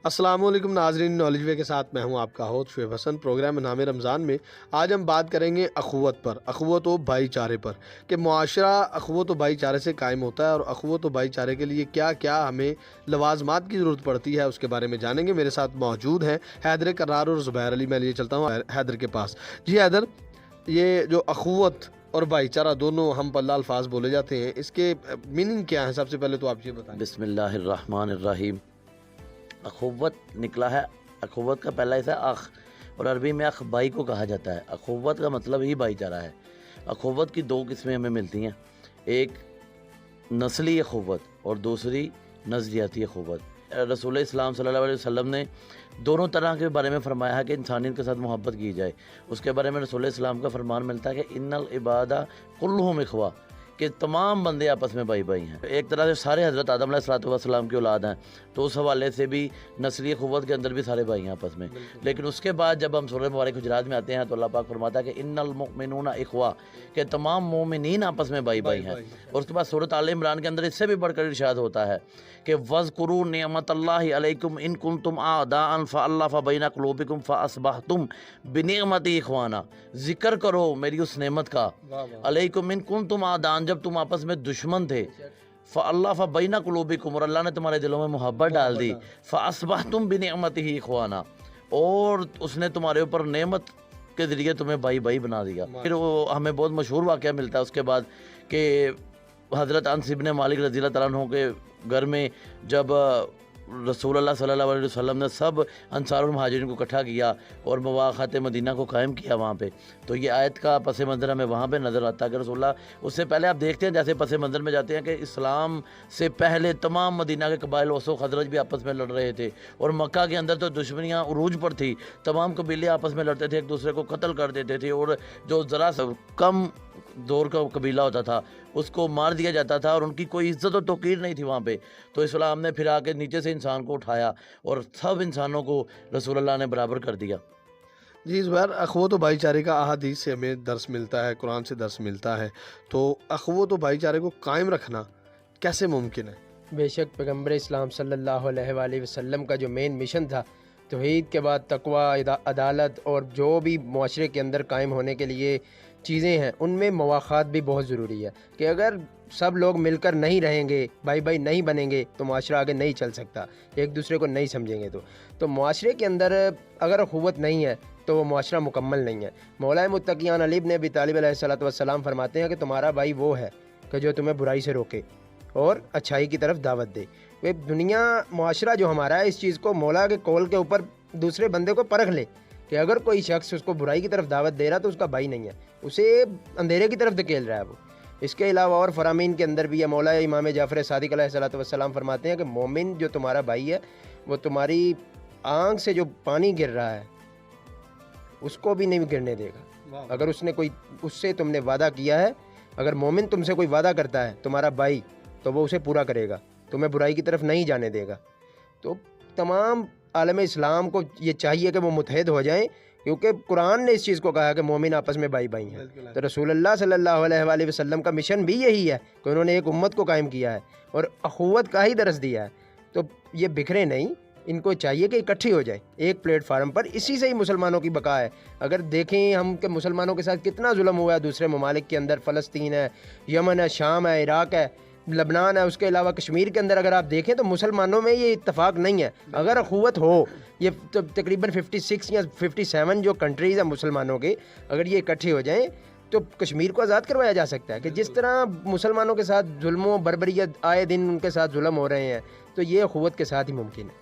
السلام علیکم ناظرین، نالج وے کے ساتھ میں ہوں آپ کا ہوسٹ شعیب حسن۔ پروگرام نام رمضان میں آج ہم بات کریں گے اخوت پر، اخوت و بھائی چارے پر، کہ معاشرہ اخوت و بھائی چارے سے قائم ہوتا ہے اور اخوت و بھائی چارے کے لیے کیا کیا ہمیں لوازمات کی ضرورت پڑتی ہے، اس کے بارے میں جانیں گے۔ میرے ساتھ موجود ہیں حیدر کرار اور زبیر علی۔ میں لیے چلتا ہوں حیدر کے پاس۔ جی حیدر، یہ جو اخوت اور بھائی چارہ دونوں ہم پلہ الفاظ بولے جاتے ہیں، اس کے میننگ کیا ہیں؟ سب سے پہلے تو آپ یہ بتائیں۔ بسم اللہ الرحمن الرحیم۔ اخوت نکلا ہے، اخوت کا پہلا حصہ اخ، اور عربی میں اخ بھائی کو کہا جاتا ہے۔ اخوت کا مطلب ہی بھائی چارہ ہے۔ اخوت کی دو قسمیں ہمیں ملتی ہیں، ایک نسلی اخوت اور دوسری نظریاتی اخوت۔ رسول اسلام صلی اللہ علیہ وسلم نے دونوں طرح کے بارے میں فرمایا ہے کہ انسانیت کے ساتھ محبت کی جائے۔ اس کے بارے میں رسول اسلام کا فرمان ملتا ہے کہ ان العباد کلہم اخوہ، کہ تمام بندے آپس میں بھائی بھائی ہیں۔ ایک طرح سے سارے حضرت آدم علیہ السلام کی اولاد ہیں، تو اس حوالے سے بھی نسلی اخوت کے اندر بھی سارے بھائی ہیں آپس میں۔ لیکن اس کے بعد جب ہم سورہ مبارک حجرات میں آتے ہیں تو اللہ پاک فرماتا ہے کہ ان المؤمنون اخوہ، کہ تمام مومنین آپس میں بھائی بھائی ہیں۔ اور اس کے بعد سورۃ آل عمران کے اندر اس سے بھی بڑھ کر ارشاد ہوتا ہے کہ وَاذْكُرُوا نِعْمَتَ اللَّهِ عَلَيْكُمْ إِن كُنتُمْ أَعْدَاءً فَأَلَّفَ بَيْنَ قُلُوبِكُمْ فَأَصْبَحْتُمْ بِنِعْمَتِهِ إِخْوَانًا۔ ذکر کرو میری اس نعمت کا، علیکم ان کنتم اعداء، جب تم آپس میں دشمن تھے، فَأَلَّفَ بَيْنَ قُلُوبِكُمْ، اور اللہ نے تمہارے دلوں میں محبت ڈال دی، فَأَصْبَحْتُمْ بِنِعْمَتِهِ إِخْوَانًا، اور اس نے تمہارے اوپر نعمت کے ذریعے تمہیں بھائی بھائی بنا دیا۔ پھر وہ ہمیں بہت مشہور واقعہ ملتا ہے اس کے بعد کہ حضرت انس ابن مالک رضی اللہ تعالیٰ عنہ کے گھر میں جب رسول اللہ صلی اللہ علیہ وسلم نے سب انصار المہاجرین کو اکٹھا کیا اور مواخات مدینہ کو قائم کیا وہاں پہ، تو یہ آیت کا پس منظر ہمیں وہاں پہ نظر آتا ہے کہ رسول اللہ، اس سے پہلے آپ دیکھتے ہیں جیسے پس منظر میں جاتے ہیں کہ اسلام سے پہلے تمام مدینہ کے قبائل اوس و خزرج بھی آپس میں لڑ رہے تھے، اور مکہ کے اندر تو دشمنیاں عروج پر تھی، تمام قبیلے آپس میں لڑتے تھے، ایک دوسرے کو قتل کر دیتے تھے، اور جو ذرا سا کم دور کا قبیلہ ہوتا تھا اس کو مار دیا جاتا تھا، اور ان کی کوئی عزت و توقیر نہیں تھی وہاں پہ۔ تو اسلام نے پھر آ کے نیچے سے انسان کو اٹھایا اور سب انسانوں کو رسول اللہ نے برابر کر دیا۔ جی زبیر، اخوت و بھائی چارے کا احادیث سے ہمیں درس ملتا ہے، قرآن سے درس ملتا ہے، تو اخوت و بھائی چارے کو قائم رکھنا کیسے ممکن ہے؟ بے شک پیغمبر اسلام صلی اللہ علیہ وآلہ وسلم کا جو مین مشن تھا، توحید کے بعد تقوی، عدالت، اور جو بھی معاشرے کے اندر قائم ہونے کے لیے چیزیں ہیں، ان میں مواخات بھی بہت ضروری ہے، کہ اگر سب لوگ مل کر نہیں رہیں گے، بھائی بھائی نہیں بنیں گے، تو معاشرہ آگے نہیں چل سکتا، ایک دوسرے کو نہیں سمجھیں گے تو معاشرے کے اندر اگر اخوت نہیں ہے تو وہ معاشرہ مکمل نہیں ہے۔ مولا متقیان علی بن ابی طالب علیہ السلام فرماتے ہیں کہ تمہارا بھائی وہ ہے کہ جو تمہیں برائی سے روکے اور اچھائی کی طرف دعوت دے۔ دنیا معاشرہ جو ہمارا ہے، اس چیز کو مولا کے قول کے اوپر دوسرے بندے کو پرکھ لے کہ اگر کوئی شخص اس کو برائی کی طرف دعوت دے رہا تو اس کا بھائی نہیں ہے، اسے اندھیرے کی طرف دھکیل رہا ہے وہ۔ اس کے علاوہ اور فرامین کے اندر بھی ہے، مولا امام جعفر صادق علیہ السلام فرماتے ہیں کہ مومن جو تمہارا بھائی ہے، وہ تمہاری آنکھ سے جو پانی گر رہا ہے اس کو بھی نہیں گرنے دے گا۔ اگر اس سے تم نے وعدہ کیا ہے، اگر مومن تم سے کوئی وعدہ کرتا ہے تمہارا بھائی، تو وہ اسے پورا کرے گا، تمہیں برائی کی طرف نہیں جانے دے گا۔ تو تمام عالم اسلام کو یہ چاہیے کہ وہ متحد ہو جائیں، کیونکہ قرآن نے اس چیز کو کہا کہ مومن آپس میں بھائی بھائی ہیں۔ تو رسول اللہ صلی اللہ علیہ وآلہ وسلم کا مشن بھی یہی ہے کہ انہوں نے ایک امت کو قائم کیا ہے اور اخوت کا ہی درس دیا ہے۔ تو یہ بکھرے نہیں، ان کو چاہیے کہ اکٹھی ہو جائے ایک پلیٹ فارم پر، اسی سے ہی مسلمانوں کی بقا ہے۔ اگر دیکھیں ہم کہ مسلمانوں کے ساتھ کتنا ظلم ہوا ہے دوسرے ممالک کے اندر، فلسطین ہے، یمن ہے، شام ہے، عراق ہے، لبنان ہے، اس کے علاوہ کشمیر کے اندر اگر آپ دیکھیں تو مسلمانوں میں یہ اتفاق نہیں ہے۔ اگر اخوت ہو، یہ تقریباً 56 یا 57 جو کنٹریز ہیں مسلمانوں کے، اگر یہ اکٹھے ہو جائیں تو کشمیر کو آزاد کروایا جا سکتا ہے۔ کہ جس طرح مسلمانوں کے ساتھ ظلم و بربریت آئے دن ان کے ساتھ ظلم ہو رہے ہیں، تو یہ اخوت کے ساتھ ہی ممکن ہے۔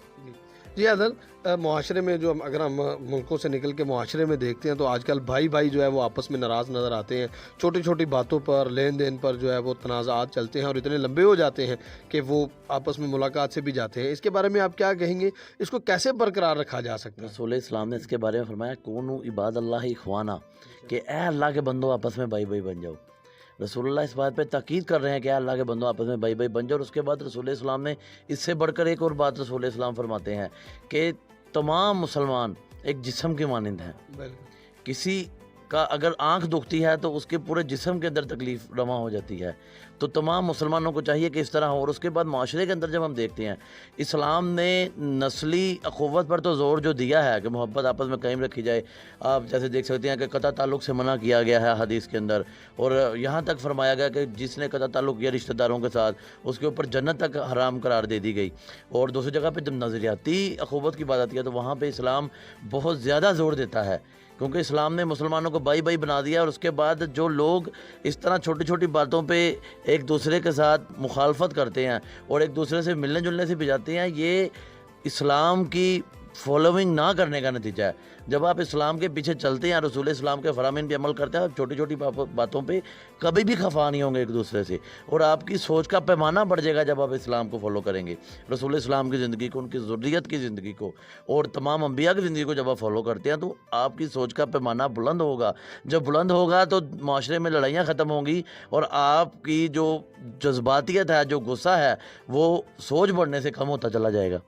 جی حضرت، معاشرے میں جو اگر ہم ملکوں سے نکل کے معاشرے میں دیکھتے ہیں تو آج کل بھائی بھائی جو ہے وہ آپس میں ناراض نظر آتے ہیں، چھوٹی چھوٹی باتوں پر، لین دین پر جو ہے وہ تنازعات چلتے ہیں اور اتنے لمبے ہو جاتے ہیں کہ وہ آپس میں ملاقات سے بھی جاتے ہیں۔ اس کے بارے میں آپ کیا کہیں گے؟ اس کو کیسے برقرار رکھا جا سکتا ہے؟ رسول اسلام نے اس کے بارے میں فرمایا کونوا عباد اللہ اخوانا، کہ اے اللہ کے بندو آپس میں بھائی بھائی بن جاؤ۔ رسول اللہ اس بات پہ تاکید کر رہے ہیں کہ اے اللہ کے بندو آپس میں بھائی بھائی بن جاؤ۔ اور اس کے بعد رسول اسلام نے اس سے بڑھ کر ایک اور بات رسول اسلام فرماتے ہیں کہ تمام مسلمان ایک جسم کے مانند ہیں، کسی کا اگر آنکھ دکھتی ہے تو اس کے پورے جسم کے اندر تکلیف رواں ہو جاتی ہے. تو تمام مسلمانوں کو چاہیے کہ اس طرح ہو. اور اس کے بعد معاشرے کے اندر جب ہم دیکھتے ہیں اسلام نے نسلی اخوت پر تو زور جو دیا ہے کہ محبت آپس میں قائم رکھی جائے. آپ جیسے دیکھ سکتے ہیں کہ قطع تعلق سے منع کیا گیا ہے حدیث کے اندر, اور یہاں تک فرمایا گیا کہ جس نے قطع تعلق کیا رشتہ داروں کے ساتھ اس کے اوپر جنت تک حرام قرار دے دی گئی. اور دوسری جگہ پہ جب نظریاتی اخوت کی بات آتی ہے تو وہاں پہ اسلام بہت زیادہ زور دیتا ہے, کیونکہ اسلام نے مسلمانوں کو بائی بائی بنا دیا. اور اس کے بعد جو لوگ اس طرح چھوٹی چھوٹی باتوں پہ ایک دوسرے کے ساتھ مخالفت کرتے ہیں اور ایک دوسرے سے ملنے جلنے سے بھی جاتے ہیں, یہ اسلام کی فالوئنگ نہ کرنے کا نتیجہ ہے. جب آپ اسلام کے پیچھے چلتے ہیں, رسول اسلام کے فرامین پہ عمل کرتے ہیں, آپ چھوٹی چھوٹی باتوں پہ کبھی بھی خفا نہیں ہوں گے ایک دوسرے سے, اور آپ کی سوچ کا پیمانہ بڑھ جائے گا جب آپ اسلام کو فالو کریں گے. رسول اسلام کی زندگی کو, ان کی ذریت کی زندگی کو اور تمام انبیاء کی زندگی کو جب آپ فالو کرتے ہیں تو آپ کی سوچ کا پیمانہ بلند ہوگا. جب بلند ہوگا تو معاشرے میں لڑائیاں ختم ہوں گی, اور آپ کی جو جذباتیت ہے, جو غصہ ہے, وہ سوچ بڑھنے سے کم ہوتا چلا جائے گا.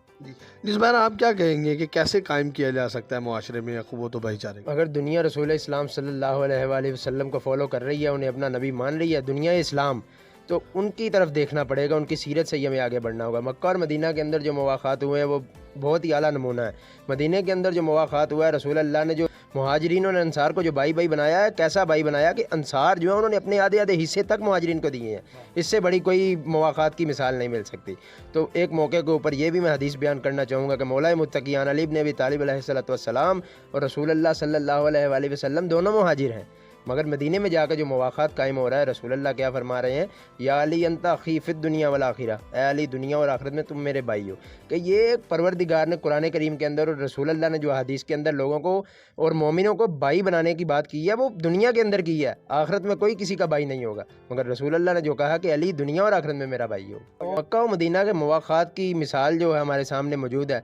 جس بار آپ کیا کہیں گے کہ کیسے قائم کیا جا سکتا ہے معاشرے میں اخوت و بھائی چارے کو؟ اگر دنیا رسول اسلام صلی اللہ علیہ وآلہ وسلم کو فالو کر رہی ہے, انہیں اپنا نبی مان رہی ہے, دنیا اسلام, تو ان کی طرف دیکھنا پڑے گا, ان کی سیرت سے ہی ہمیں آگے بڑھنا ہوگا. مکہ اور مدینہ کے اندر جو مواقعات ہوئے ہیں وہ بہت ہی اعلیٰ نمونہ ہے. مدینہ کے اندر جو مواقعات ہوا ہے, رسول اللہ نے جو مہاجرین اور انصار کو جو بائی بائی بنایا ہے, کیسا بائی بنایا کہ انصار جو ہے انہوں نے اپنے آدھے آدھے حصے تک مہاجرین کو دیے ہیں. اس سے بڑی کوئی مواقعات کی مثال نہیں مل سکتی. تو ایک موقع کے اوپر یہ بھی میں حدیث بیان کرنا چاہوں گا کہ مولا متقیان علی بن ابی طالب علیہ السلام اور رسول اللہ صلی اللہ علیہ وآلہ وسلم دونوں مہاجر ہیں, مگر مدینے میں جا کر جو مواقعات قائم ہو رہا ہے, رسول اللہ کیا فرما رہے ہیں, یا علی انت اخی فی الدنیا والآخرہ, اے علی دنیا اور آخرت میں تم میرے بھائی ہو. کہ یہ پروردگار نے قرآن کریم کے اندر اور رسول اللہ نے جو حدیث کے اندر لوگوں کو اور مومنوں کو بھائی بنانے کی بات کی ہے, وہ دنیا کے اندر کی ہے, آخرت میں کوئی کسی کا بھائی نہیں ہوگا. مگر رسول اللہ نے جو کہا کہ علی دنیا اور آخرت میں میرا بھائی ہو. مکہ و مدینہ کے مواقعات کی مثال جو ہے ہمارے سامنے موجود ہے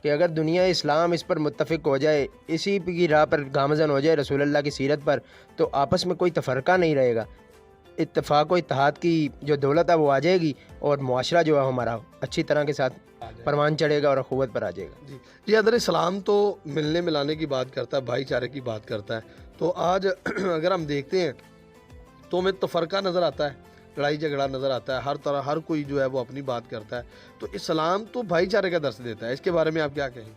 کہ اگر دنیا اسلام اس پر متفق ہو جائے, اسی کی راہ پر گامزن ہو جائے رسول اللہ کی سیرت پر, تو آپس میں کوئی تفرقہ نہیں رہے گا. اتفاق و اتحاد کی جو دولت ہے وہ آ جائے گی, اور معاشرہ جو ہے ہمارا اچھی طرح کے ساتھ پروان چڑھے گا اور اخوت پر آ جائے گا. جی حضرت اسلام تو ملنے ملانے کی بات کرتا ہے, بھائی چارے کی بات کرتا ہے. تو آج اگر ہم دیکھتے ہیں تو ہمیں تفرقہ نظر آتا ہے, لڑائی جھگڑا نظر آتا ہے, ہر طرح ہر کوئی جو ہے وہ اپنی بات کرتا ہے. تو اسلام تو بھائی چارے کا درس دیتا ہے, اس کے بارے میں آپ کیا کہیں؟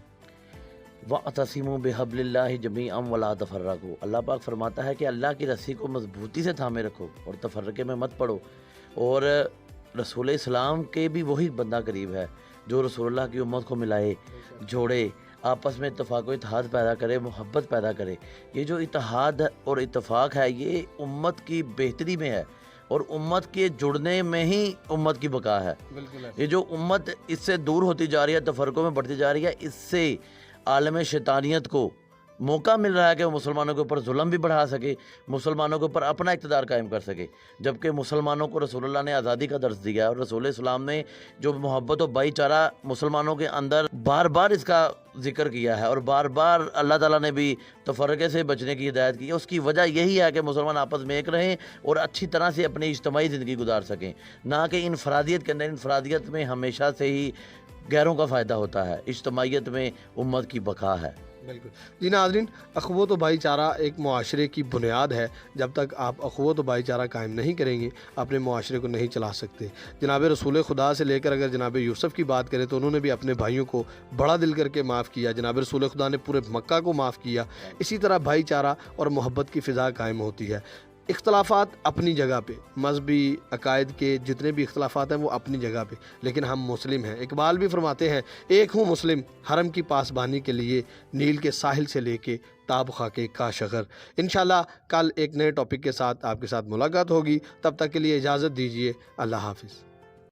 وَاعْتَصِمُوا بِحَبْلِ اللَّهِ جَمِيعًا وَلَا تَفَرَّقُوا. اللہ پاک فرماتا ہے کہ اللہ کی رسی کو مضبوطی سے تھامے رکھو اور تفرقے میں مت پڑو. اور رسول اسلام کے بھی وہی بندہ قریب ہے جو رسول اللہ کی امت کو ملائے, جوڑے, آپس میں اتفاق و اتحاد پیدا کرے, محبت پیدا کرے. یہ جو اتحاد اور اتفاق ہے یہ امت کی بہتری میں ہے, اور امت کے جڑنے میں ہی امت کی بقا ہے. یہ جو امت اس سے دور ہوتی جا رہی ہے, تفرقوں میں بڑھتی جا رہی ہے, اس سے عالم شیطانیت کو موقع مل رہا ہے کہ وہ مسلمانوں کے اوپر ظلم بھی بڑھا سکے, مسلمانوں کے اوپر اپنا اقتدار قائم کر سکے. جبکہ مسلمانوں کو رسول اللہ نے آزادی کا درس دیا ہے, اور رسول اسلام نے جو محبت و بھائی چارہ مسلمانوں کے اندر بار بار اس کا ذکر کیا ہے, اور بار بار اللہ تعالیٰ نے بھی تفرقے سے بچنے کی ہدایت کی ہے. اس کی وجہ یہی ہے کہ مسلمان آپس میں ایک رہیں اور اچھی طرح سے اپنی اجتماعی زندگی گزار سکیں, نہ کہ انفرادیت کے اندر. انفرادیت میں ہمیشہ سے ہی غیروں کا فائدہ ہوتا ہے, اجتماعیت میں امت کی بقا ہے. بالکل. جی ناظرین, اخوت و بھائی چارہ ایک معاشرے کی بنیاد ہے. جب تک آپ اخوت و بھائی چارہ قائم نہیں کریں گے اپنے معاشرے کو نہیں چلا سکتے. جناب رسول خدا سے لے کر اگر جناب یوسف کی بات کریں تو انہوں نے بھی اپنے بھائیوں کو بڑا دل کر کے معاف کیا. جناب رسول خدا نے پورے مکہ کو معاف کیا. اسی طرح بھائی چارہ اور محبت کی فضا قائم ہوتی ہے. اختلافات اپنی جگہ پہ, مذہبی عقائد کے جتنے بھی اختلافات ہیں وہ اپنی جگہ پہ, لیکن ہم مسلم ہیں. اقبال بھی فرماتے ہیں, ایک ہوں مسلم حرم کی پاسبانی کے لیے, نیل کے ساحل سے لے کے تاب خاکے کاشغر. انشاءاللہ کل ایک نئے ٹاپک کے ساتھ آپ کے ساتھ ملاقات ہوگی. تب تک کے لیے اجازت دیجیے. اللہ حافظ.